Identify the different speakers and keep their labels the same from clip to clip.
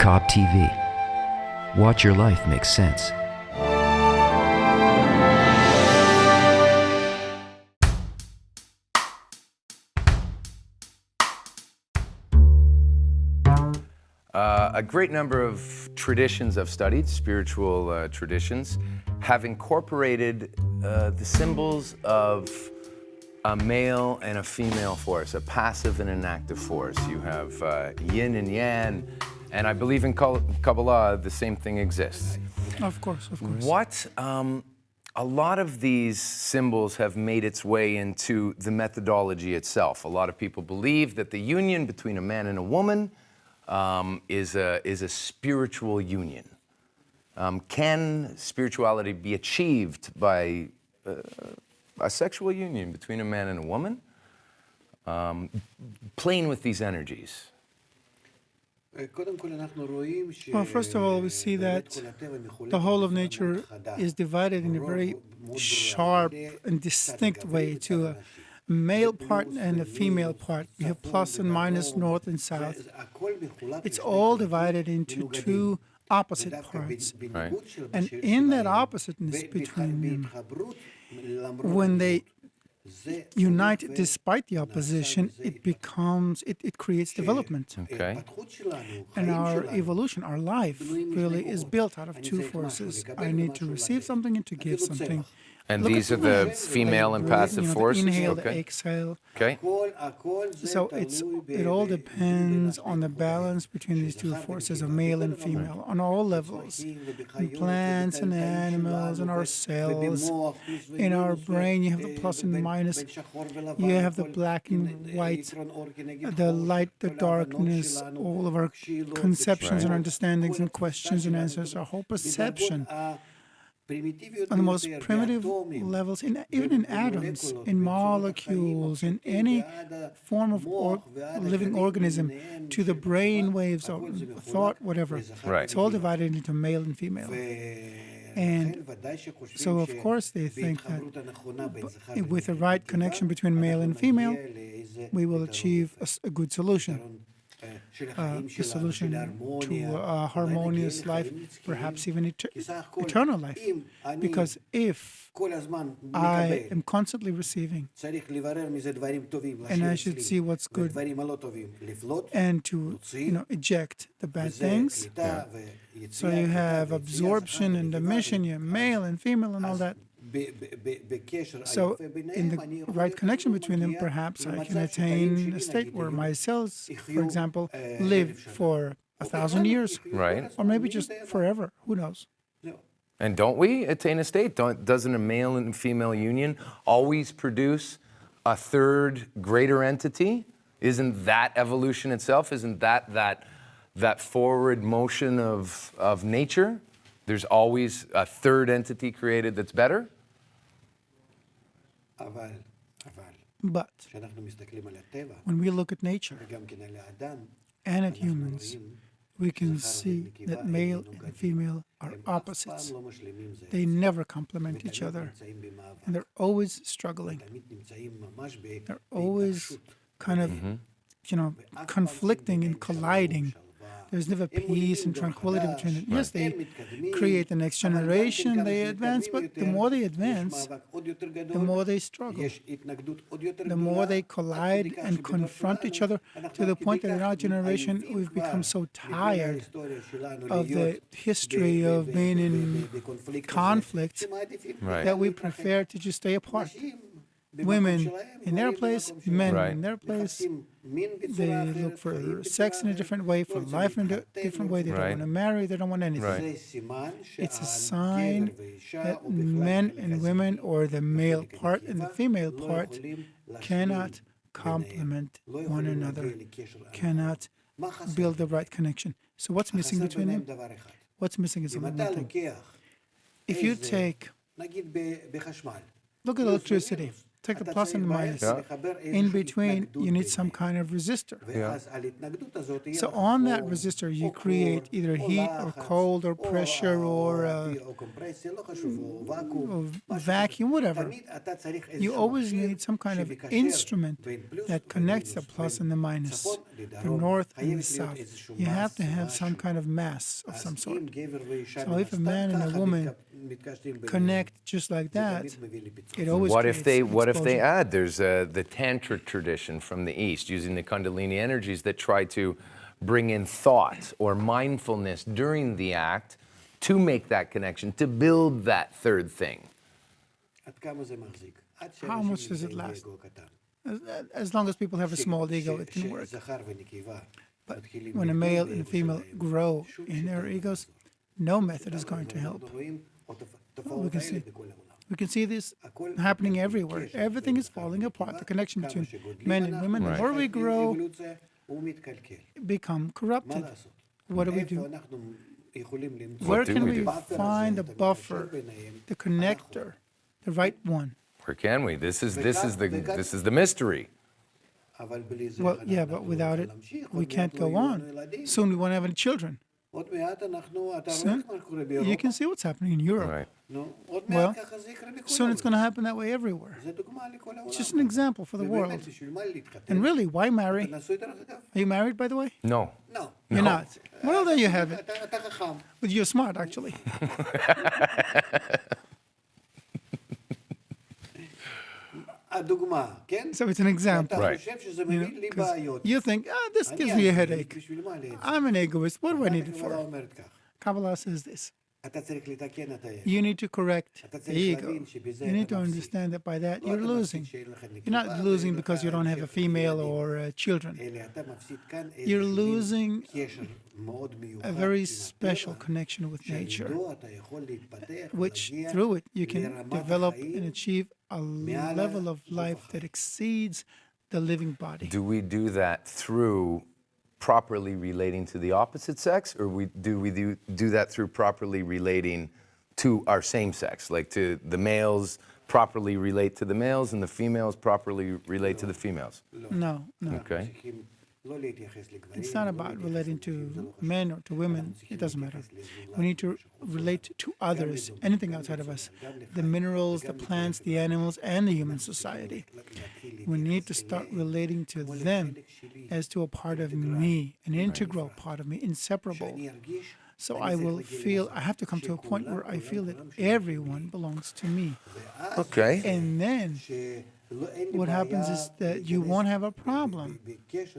Speaker 1: Cobb TV. Watch your life make sense.
Speaker 2: A great number of traditions I've studied, spiritual traditions, have incorporated the symbols of a male and a female force, a passive and an active force. You have yin and yang, and I believe in Kabbalah the same thing exists.
Speaker 3: Of course, of course.
Speaker 2: What, a lot of these symbols have made its way into the methodology itself. A lot of people believe that the union between a man and a woman is a spiritual union. Can spirituality be achieved by a sexual union between a man and a woman? Playing with these energies.
Speaker 3: Well, first of all, we see that the whole of nature is divided in a very sharp and distinct way to a male part and a female part. You have plus and minus, north and south. It's all divided into two opposite parts.
Speaker 2: Right.
Speaker 3: And in that oppositeness between them, when they unite despite the opposition, it creates development.
Speaker 2: Okay.
Speaker 3: And our evolution, our life, really is built out of two forces. I need to receive something and to give something.
Speaker 2: And these are the female and passive forces?
Speaker 3: The inhale, the
Speaker 2: Okay.
Speaker 3: exhale.
Speaker 2: Okay.
Speaker 3: So it all depends on the balance between these two forces of male and female on all levels. In plants and animals, in our cells, in our brain, you have the plus and minus. You have the black and white, the light, the darkness, all of our conceptions and understandings and questions and answers, our whole perception. On the most primitive levels, even in atoms, in molecules, in any form of living organism, to the brain waves or thought, whatever.
Speaker 2: Right.
Speaker 3: It's all divided into male and female. And so, of course, they think that with the right connection between male and female, we will achieve a good solution. A solution to a harmonious life, perhaps even eternal life. Because if I am constantly receiving, and I should see what's good, and to eject the bad things, so you have absorption and emission, you have male and female and all that. So in the right connection between them, perhaps I can attain a state where my cells, for example, live for 1,000 years.
Speaker 2: Right.
Speaker 3: Or maybe just forever. Who knows?
Speaker 2: And don't we attain a state? Doesn't a male and female union always produce a third greater entity? Isn't that evolution itself? Isn't that forward motion of nature? There's always a third entity created that's better?
Speaker 3: But when we look at nature and at humans, we can see that male and female are opposites. They never complement each other, and they're always struggling. They're always kind of, conflicting and colliding. There's never peace and tranquility between them. Yes, they create the next generation, they advance, but the more they advance, the more they struggle. The more they collide and confront each other, to the point that in our generation, we've become so tired of the history of being in conflict that we prefer to just stay apart. Women in their place, men in their place. They look for sex in a different way, for life in a different way. They don't want to marry, they don't want anything. It's a sign that men and women, or the male part and the female part, cannot complement one another, cannot build the right connection. So what's missing between them? What's missing is only one thing. If you take, look at electricity. take the plus and the minus. In between, you need some kind of resistor. So on that resistor, you create either heat or cold or pressure or vacuum, whatever. You always need some kind of instrument that connects the plus and the minus, the north and the south. You have to have some kind of mass of some sort. So if a man and a woman connect just like that, it always
Speaker 2: What if they
Speaker 3: explosion.
Speaker 2: add? There's the Tantra tradition from the East, using the Kundalini energies that try to bring in thought or mindfulness during the act to make that connection, to build that third thing.
Speaker 3: How much does it last? As long as people have a small ego, it can work. But when a male and a female grow in their egos, no method is going to help. We can see this happening everywhere. Everything is falling apart. The connection between men and women, the more we grow, become corrupted. What do we do? Where can we find the buffer, the connector, the right one?
Speaker 2: Where can we? This is the mystery.
Speaker 3: Well, yeah, but without it, we can't go on. Soon we won't have any children. Soon, you can see what's happening in Europe.
Speaker 2: Right.
Speaker 3: Well, soon it's going to happen that way everywhere. It's just an example for the world. And really, why marry? Are you married, by the way?
Speaker 2: No.
Speaker 3: You're not. Well, there you have it. But you're smart, actually. So it's an example.
Speaker 2: Right.
Speaker 3: You think, this gives me a headache. I'm an egoist. What do I need it for? Kabbalah says this. You need to correct the ego. You need to understand that by that you're losing. You're not losing because you don't have a female or children. You're losing a very special connection with nature, which through it you can develop and achieve a level of life that exceeds the living body.
Speaker 2: Do we do that through properly relating to the opposite sex, or do we do that through properly relating to our same sex, like to the males properly relate to the males and the females properly relate to the females?
Speaker 3: No.
Speaker 2: Okay.
Speaker 3: It's not about relating to men or to women. It doesn't matter. We need to relate to others, anything outside of us, the minerals, the plants, the animals, and the human society. We need to start relating to them as to a part of me, an integral part of me, inseparable. So I have to come to a point where I feel that everyone belongs to me.
Speaker 2: Okay.
Speaker 3: And then what happens is that you won't have a problem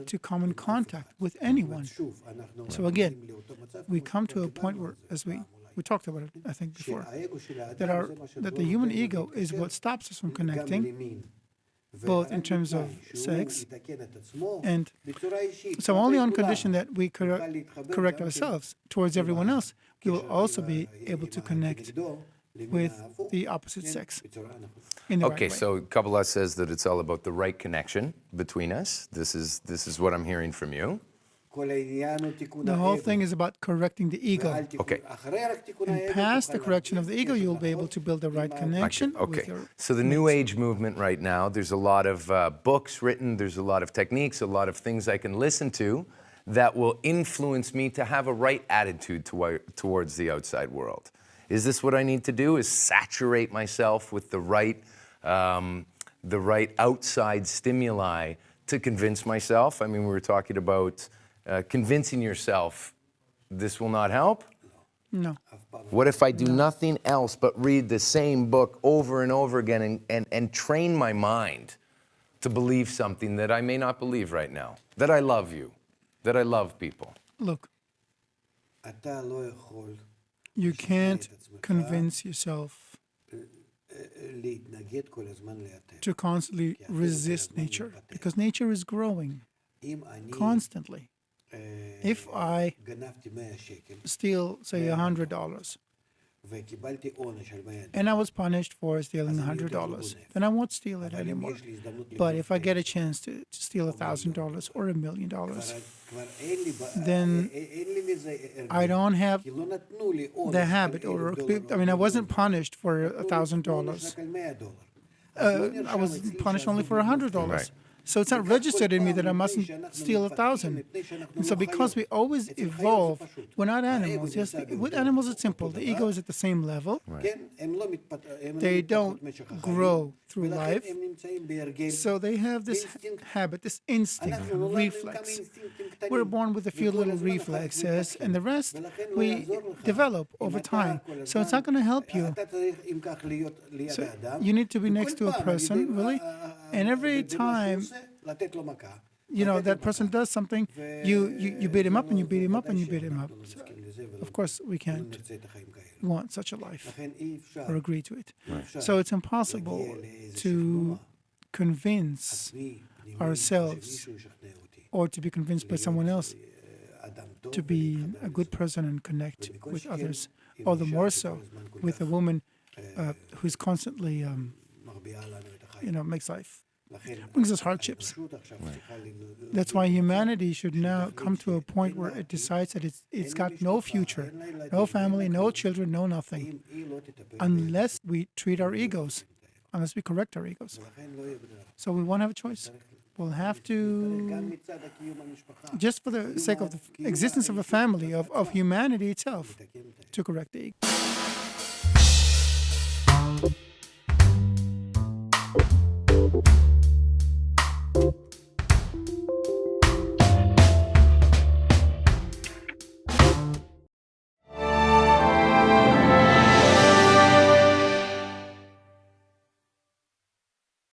Speaker 3: to come in contact with anyone. So again, we come to a point where, as we talked about it, I think, before, that the human ego is what stops us from connecting, both in terms of sex, and so only on condition that we correct ourselves towards everyone else, we will also be able to connect with the opposite sex. In the right way.
Speaker 2: So Kabbalah says that it's all about the right connection between us. This is what I'm hearing from you.
Speaker 3: The whole thing is about correcting the ego.
Speaker 2: Okay.
Speaker 3: And past the correction of the ego, you'll be able to build the right connection.
Speaker 2: Okay. So the New Age movement right now, there's a lot of books written, there's a lot of techniques, a lot of things I can listen to that will influence me to have a right attitude towards the outside world. Is this what I need to do? Is saturate myself with the right outside stimuli to convince myself? I mean, we were talking about convincing yourself this will not help?
Speaker 3: No.
Speaker 2: What if I do nothing else but read the same book over and over again and train my mind to believe something that I may not believe right now? That I love you, that I love people.
Speaker 3: Look, you can't convince yourself to constantly resist nature, because nature is growing constantly. If I steal, say, $100, and I was punished for stealing $100, then I won't steal it anymore. But if I get a chance to steal $1,000 or $1 million, then I don't have the habit, I wasn't punished for $1,000. I was punished only for $100.
Speaker 2: Right.
Speaker 3: So it's not registered in me that I mustn't steal 1,000. And so because we always evolve, we're not animals. Yes, with animals it's simple. The ego is at the same level. They don't grow through life. So they have this habit, this instinct, reflex. We're born with a few little reflexes, and the rest we develop over time. So it's not going to help you. So you need to be next to a person, really, and every time that person does something, you beat him up and you beat him up and you beat him up. So, of course, we can't want such a life or agree to it.
Speaker 2: Right.
Speaker 3: So it's impossible to convince ourselves or to be convinced by someone else to be a good person and connect with others, all the more so with a woman who's constantly, makes life, brings us hardships. That's why humanity should now come to a point where it decides that it's got no future, no family, no children, no nothing, unless we treat our egos, unless we correct our egos. So we won't have a choice. We'll have to, just for the sake of the existence of a family, of humanity itself, to correct the ego.